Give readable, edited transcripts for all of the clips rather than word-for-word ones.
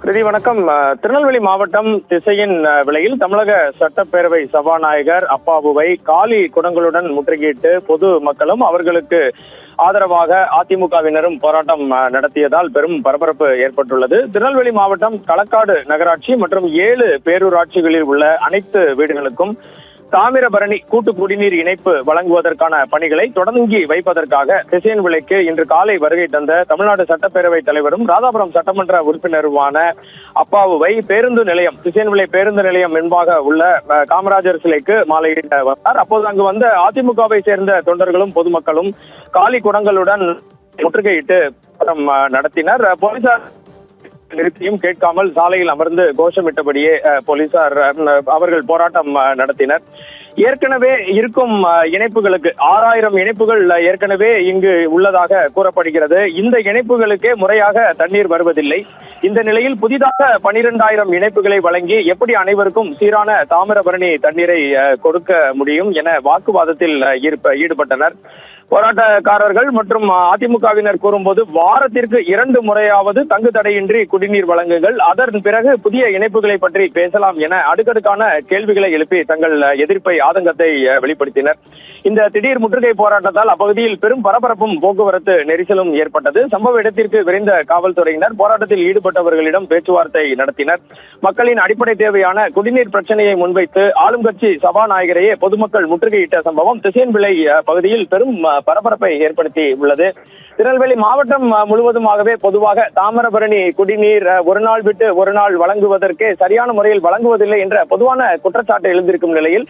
பிரதி வணக்கம். திருநெல்வேலி மாவட்டம் திசையின் விலையில் தமிழக சட்டப்பேரவை சபாநாயகர் அப்பாவுவை காலி குடங்களுடன் முற்றுகையிட்டு பொது மக்களும் அவர்களுக்கு ஆதரவாக அதிமுகவினரும் போராட்டம் நடத்தியதால் பெரும் பரபரப்பு ஏற்பட்டுள்ளது. திருநெல்வேலி மாவட்டம் களக்காடு நகராட்சி மற்றும் 7 பேரூராட்சிகளில் உள்ள அனைத்து வீடுகளுக்கும் தாமிரபரணி கூட்டு குடிநீர் இணைப்பு வழங்குவதற்கான பணிகளை தொடங்கி வைப்பதற்காக திசையின் விலைக்கு இன்று காலை வருகை தந்த தமிழ்நாடு சட்டப்பேரவை தலைவரும் ராதாபுரம் சட்டமன்ற உறுப்பினருமான அப்பாவுவை பேருந்து நிலையம் திசையின் விலை பேருந்து நிலையம் முன்பாக உள்ள காமராஜர் சிலைக்கு மாலையிட வந்தார். அப்போது அங்கு வந்த அதிமுகவை சேர்ந்த தொண்டர்களும் பொதுமக்களும் காலி குடங்களுடன் முற்றுகையிட்டு நடத்தினர். போலீசார் நிறுத்தியும் கேட்காமல் சாலையில் அமர்ந்து கோஷமிட்டபடியே போலீசார் அவர்கள் போராட்டம் நடத்தினர். ஏற்கனவே இருக்கும் இணைப்புகளுக்கு 6000 இணைப்புகள் ஏற்கனவே இங்கு உள்ளதாக கூறப்படுகிறது. இந்த இணைப்புகளுக்கே முறையாக தண்ணீர் வருவதில்லை. இந்த நிலையில் புதிதாக 12000 இணைப்புகளை வழங்கி எப்படி அனைவருக்கும் சீரான தாமிரபரணி தண்ணீரை கொடுக்க முடியும் என வாக்குவாதத்தில் ஈடுபட்டனர். போராட்டக்காரர்கள் மற்றும் அதிமுகவினர் கூறும்போது வாரத்திற்கு 2 முறையாவது தங்கு தடையின்றி குடிநீர் வழங்குங்கள், அதன் பிறகு புதிய இணைப்புகளை பற்றி பேசலாம் என அடுக்கடுக்கான கேள்விகளை எழுப்பி தங்கள் எதிர்ப்பை ஆதங்கத்தை வெளிப்படுத்தினர். இந்த திடீர் முற்றுகை போராட்டத்தால் அப்பகுதியில் பெரும் பரபரப்பும் போக்குவரத்து நெரிசலும் ஏற்பட்டது. சம்பவ இடத்திற்கு விரைந்த காவல்துறையினர் போராட்டத்தில் ஈடுபட்டவர்களிடம் பேச்சுவார்த்தை நடத்தினர். மக்களின் அடிப்படை தேவையான குடிநீர் பிரச்சனையை முன்வைத்து ஆளும் கட்சி சபாநாயகரையே பொதுமக்கள் முற்றுகையிட்ட சம்பவம் திசையின் விலை பகுதியில் பெரும் பரபரப்பை ஏற்படுத்தி உள்ளது. திருநெல்வேலி மாவட்டம் முழுவதுமாகவே பொதுவாக தாமிரபரணி குடிநீர் ஒரு நாள் விட்டு ஒரு நாள் வழங்குவதற்கே சரியான முறையில் வழங்குவதில்லை என்ற பொதுவான குற்றச்சாட்டு எழுந்திருக்கும் நிலையில்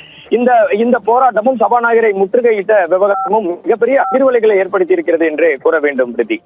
இந்த போராட்டமும் சபாநாயகரை முற்றுகையிட்ட விவகாரமும் மிகப்பெரிய அதிர்வலைகளை ஏற்படுத்தி இருக்கிறது என்றே கூற வேண்டும். பிரதி